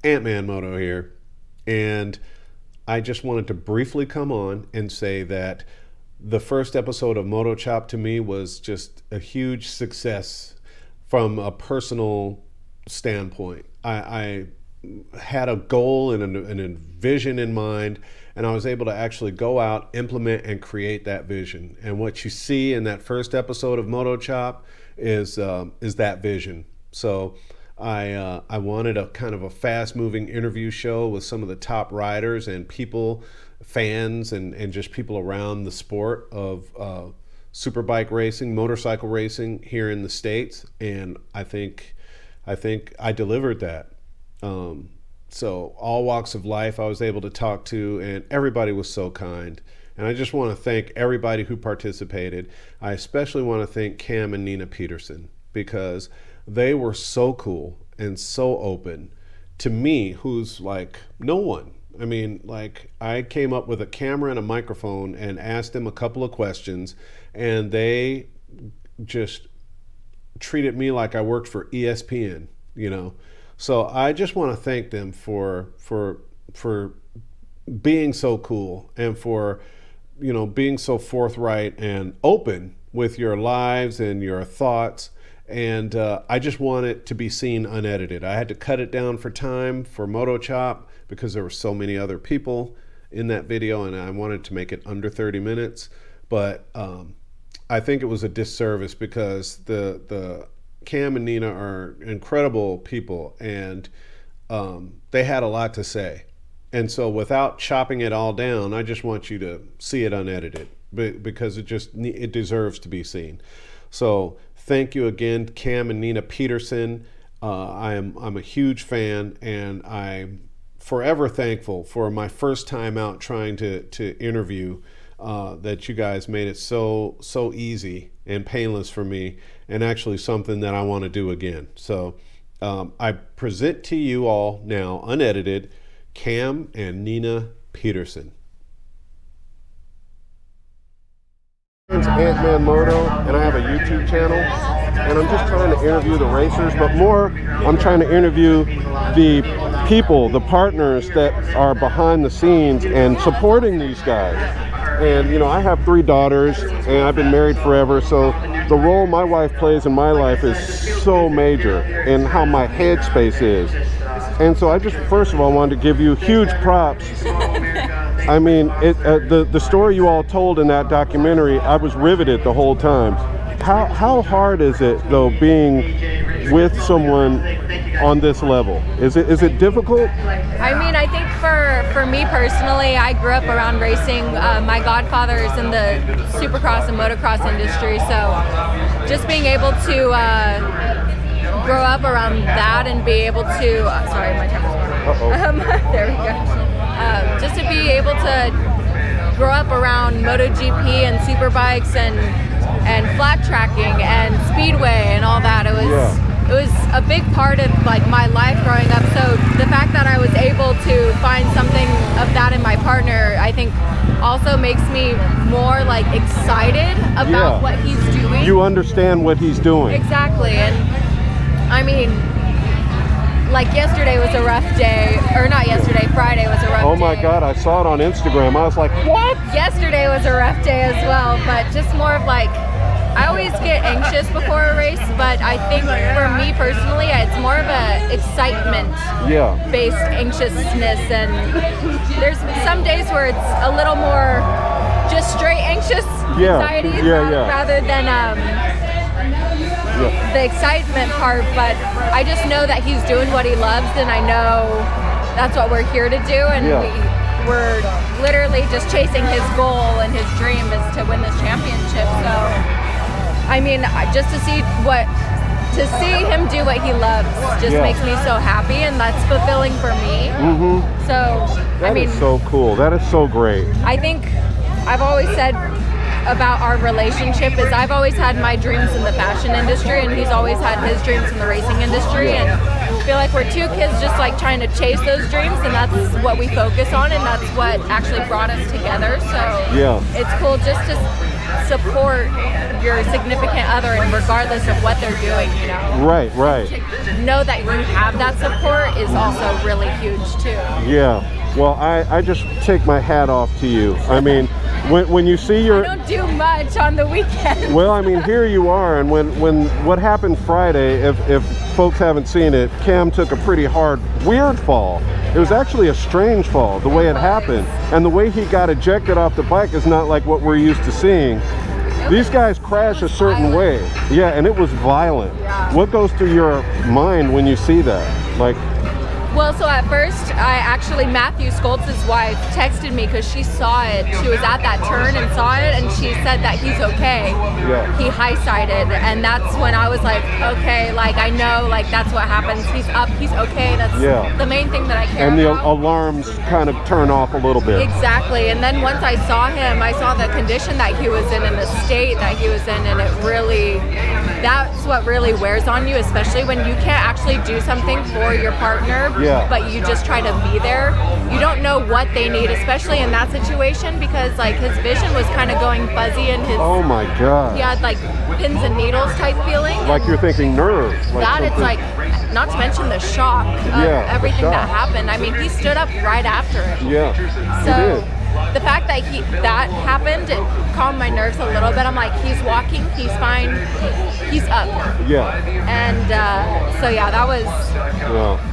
Ant-Man Moto here, and I just wanted to briefly come on and say that the first episode of Moto Chop to me was just a huge success from a personal standpoint. I had a goal and a vision in mind, and I was able to actually go out, implement, and create that vision. And what you see in that first episode of Moto Chop is that vision. So I wanted a kind of a fast-moving interview show with some of the top riders and people, fans, and just people around the sport of superbike racing, motorcycle racing here in the States. And I think I delivered that. So all walks of life I was able to talk to, and everybody was so kind. And I just want to thank everybody who participated. I especially want to thank Cam and Nina Petersen, because they were so cool and so open to me, who's like no one. I mean, like, I came up with a camera and a microphone and asked them a couple of questions, and they just treated me like I worked for ESPN, you know. So I just want to thank them for being so cool, and for, you know, being so forthright and open with your lives and your thoughts. And I just want it to be seen unedited. I had to cut it down for time for Moto Chop because there were so many other people in that video, and I wanted to make it under 30 minutes. But I think it was a disservice, because the Cam and Nina are incredible people, and they had a lot to say. And so without chopping it all down, I just want you to see it unedited, because it deserves to be seen. So thank you again, Cam and Nina Petersen. I'm a huge fan, and I'm forever thankful for my first time out trying to interview, that you guys made it so easy and painless for me, and actually something that I want to do again. So I present to you all now, unedited, Cam and Nina Petersen. It's Ant-Man Moto, and I have a YouTube channel, and I'm just trying to interview the racers, but more I'm trying to interview the people, the partners that are behind the scenes and supporting these guys. And you know, I have 3 daughters, and I've been married forever, so the role my wife plays in my life is so major in how my headspace is. And so I just, first of all, wanted to give you huge props. I mean, the story you all told in that documentary, I was riveted the whole time. How hard is it, though, being with someone on this level? Is it difficult? I mean, I think for me personally, I grew up around racing. My godfather is in the supercross and motocross industry, so just being able to grow up around that and be able to, sorry, my temper's going. There we go. Just to be able to grow up around MotoGP and superbikes and flat tracking and speedway and all that, it was a big part of like my life growing up. So the fact that I was able to find something of that in my partner, I think also makes me more like excited about what he's doing. You understand what he's doing. Exactly. And I mean, like yesterday was a rough day, or not yesterday, Friday was a rough day. Oh my God, I saw it on Instagram. I was like, what? Yesterday was a rough day as well, but just more of like, I always get anxious before a race, but I think for me personally, it's more of a excitement-based anxiousness, and there's some days where it's a little more just straight anxious anxiety rather than the excitement part. But I just know that he's doing what he loves, and I know that's what we're here to do, and we're literally just chasing his goal, and his dream is to win this championship. So I mean, just to see him do what he loves just makes me so happy, and that's fulfilling for me. So that is so cool. That is so great. I think I've always said about our relationship is I've always had my dreams in the fashion industry, and he's always had his dreams in the racing industry, and feel like we're two kids just like trying to chase those dreams, and that's what we focus on, and that's what actually brought us together. So yeah, it's cool just to support your significant other, and regardless of what they're doing, you know. Right. To know that you have that support is also really huge too. Yeah. Well, I just take my hat off to you. I mean, when you see your... I don't do much on the weekend. Well, I mean, here you are, and when what happened Friday, if folks haven't seen it, Cam took a pretty hard, weird fall. It was actually a strange fall, the way it happened. And the way he got ejected off the bike is not like what we're used to seeing. These guys crash a certain way. Yeah, and it was violent. Yeah. What goes through your mind when you see that? Like... Well, so at first, Matthew Skoltz's wife texted me because she saw it. She was at that turn and saw it, and she said that he's okay. Yeah. He high-sided, and that's when I was like, okay, like I know, like that's what happens. He's up, he's okay. That's the main thing that I care about. And the alarms kind of turn off a little bit. Exactly. And then once I saw him, I saw the condition that he was in and the state that he was in, and it really, that's what really wears on you, especially when you can't actually do something for your partner. Yeah. But you just try to be there. You don't know what they need, especially in that situation, because like his vision was kind of going fuzzy and his... Oh my God. He had like pins and needles type feeling. Like you're thinking nerves. Like that, it's like, not to mention the shock of everything that happened. I mean, he stood up right after it. Yeah, so the fact that that happened, it calmed my nerves a little bit. I'm like, he's walking, he's fine, he's up. Yeah. And so yeah, that was... Yeah.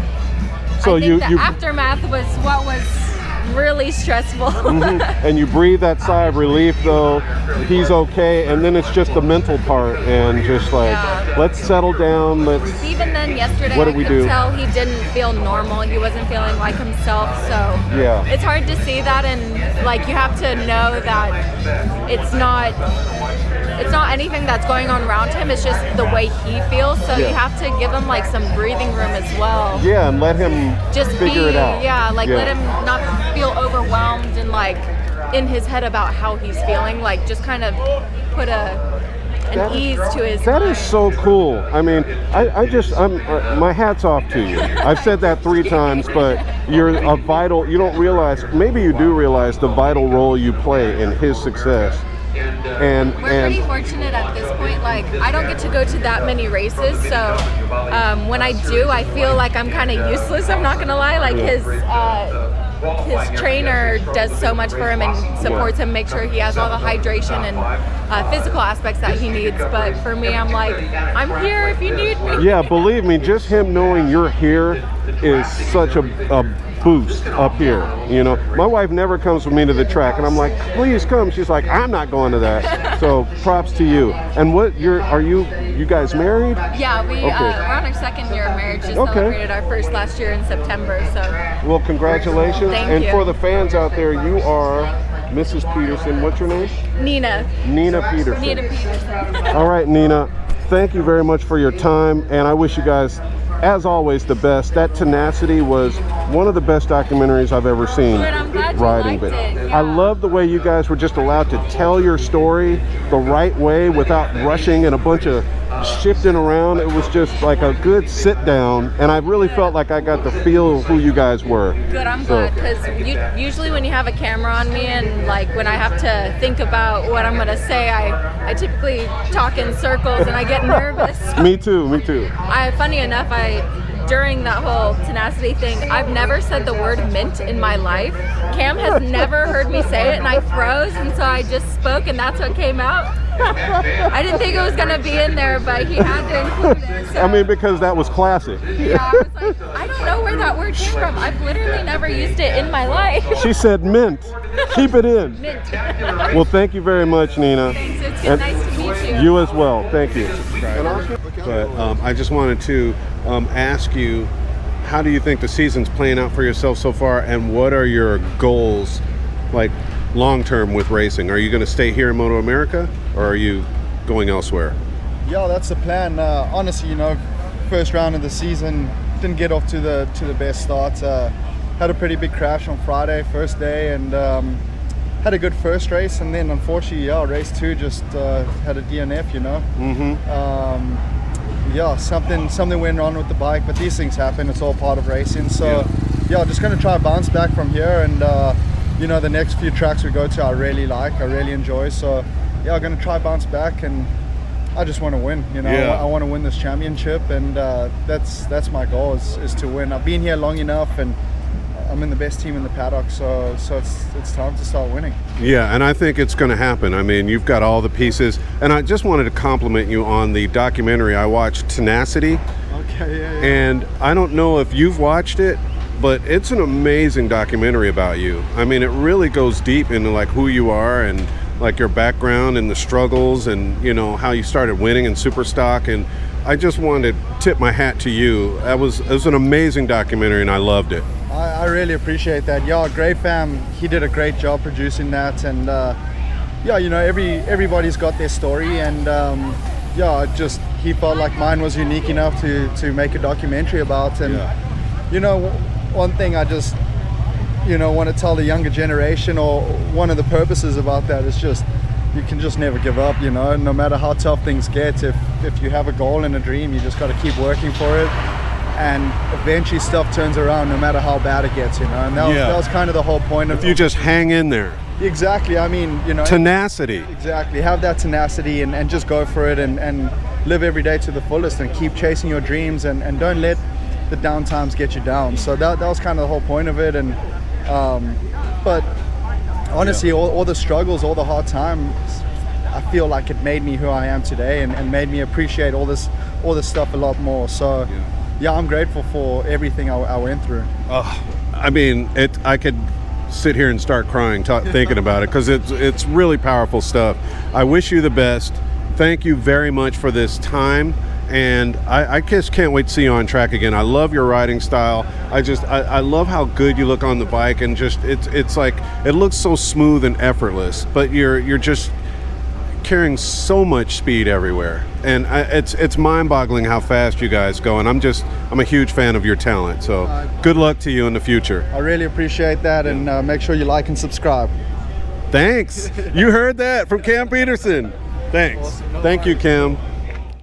So I think the aftermath was what was really stressful. And you breathe that sigh of relief though, he's okay, and then it's just the mental part and just like, let's settle down, Even then yesterday, I could tell he didn't feel normal, he wasn't feeling like himself, so it's hard to see that, and like you have to know that it's not anything that's going on around him, it's just the way he feels, so you have to give him like some breathing room as well. Yeah, and let him just figure it out. Let him not feel overwhelmed and like in his head about how he's feeling, like just kind of put an ease to his That mind. is so cool. I mean, I'm my hat's off to you. I've said that 3 times, but you're a vital, you don't realize, maybe you do realize the vital role you play in his success. And we're pretty fortunate at this point. Like, I don't get to go to that many races, so when I do, I feel like I'm kind of useless. I'm not gonna lie. Like his trainer does so much for him and supports him, makes sure he has all the hydration and physical aspects that he needs. But for me, I'm like, I'm here if you need me. Yeah, believe me, just him knowing you're here is such a boost up here. You know, my wife never comes with me to the track, and I'm like, please come. She's like, I'm not going to that. So props to you. And what are you guys married? Yeah, we're on our 2nd year of marriage. Just celebrated our first last year in September. So well, congratulations. Thank you. For the fans out there, you are Mrs. Petersen. What's your name? Nina Petersen. Nina Petersen. All right, Nina, thank you very much for your time, and I wish you guys, as always, the best. That Tenacity was one of the best documentaries I've ever seen. Good, I'm glad you riding. liked it. Yeah. I love the way you guys were just allowed to tell your story the right way without rushing and a bunch of shifting around. It was just like a good sit down, and I really felt like I got to feel who you guys were. Good, I'm glad, because usually when you have a camera on me and like when I have to think about what I'm gonna say, I typically talk in circles and I get nervous. Me too. Funny enough, during that whole Tenacity thing, I've never said the word mint in my life. Cam has never heard me say it, and I froze, and so I just spoke, and that's what came out. I didn't think it was gonna be in there, but he had to include it. So. I mean, because that was classic. Yeah, I was like, I don't know where that word came from. I've literally never used it in my life. She said mint. Keep it in. Mint. Well, thank you very much, Nina. Thanks. It's nice to meet you. You as well. Thank you. But I just wanted to ask you, how do you think the season's playing out for yourself so far, and what are your goals, like long term with racing? Are you going to stay here in Moto America, or are you going elsewhere? Yeah, that's the plan. Honestly, you know, first round of the season, didn't get off to the best start. Had a pretty big crash on Friday, first day, and had a good first race, and then unfortunately, race 2 just had a DNF, you know. yeah, something went wrong with the bike, but these things happen. It's all part of racing. So yeah, just going to try to bounce back from here, and you know, the next few tracks we go to I really enjoy. So yeah, I'm going to try to bounce back, and I just want to win. You know, I want to win this championship, and that's my goal is to win. I've been here long enough, and I'm in the best team in the paddock, so it's time to start winning. Yeah, and I think it's going to happen. I mean, you've got all the pieces, and I just wanted to compliment you on the documentary I watched, Tenacity. Okay, yeah. And I don't know if you've watched it, but it's an amazing documentary about you. I mean, it really goes deep into like who you are and like your background and the struggles, and you know how you started winning in Superstock. And I just wanted to tip my hat to you. It was an amazing documentary, and I loved it. I really appreciate that. Yeah, Gray Fam, he did a great job producing that, and yeah, you know, everybody's got their story, and yeah, he felt like mine was unique enough to make a documentary about. And you know, one thing I just, you know, want to tell the younger generation, or one of the purposes about that is just, you can just never give up, you know, no matter how tough things get. If you have a goal and a dream, you just got to keep working for it, and eventually stuff turns around no matter how bad it gets, you know. And that was kind of the whole point of if you just hang in there. Exactly. I mean, you know, tenacity. Exactly. Have that tenacity, and just go for it, and live every day to the fullest, and keep chasing your dreams, and don't let the down times get you down. So that was kind of the whole point of it. And but honestly, all the struggles, all the hard times, I feel like it made me who I am today, and made me appreciate all this stuff a lot more. So yeah, I'm grateful for everything I went through. I mean, I could sit here and start crying thinking about it, because it's really powerful stuff. I wish you the best. Thank you very much for this time, and I just can't wait to see you on track again. I love your riding style. I love how good you look on the bike, and just it's like it looks so smooth and effortless, but you're just carrying so much speed everywhere, and it's mind-boggling how fast you guys go, and I'm a huge fan of your talent. So good luck to you in the future. I really appreciate that, and make sure you like and subscribe. Thanks. You heard that from Cam Petersen. Thanks. Awesome. Thank you, Cam.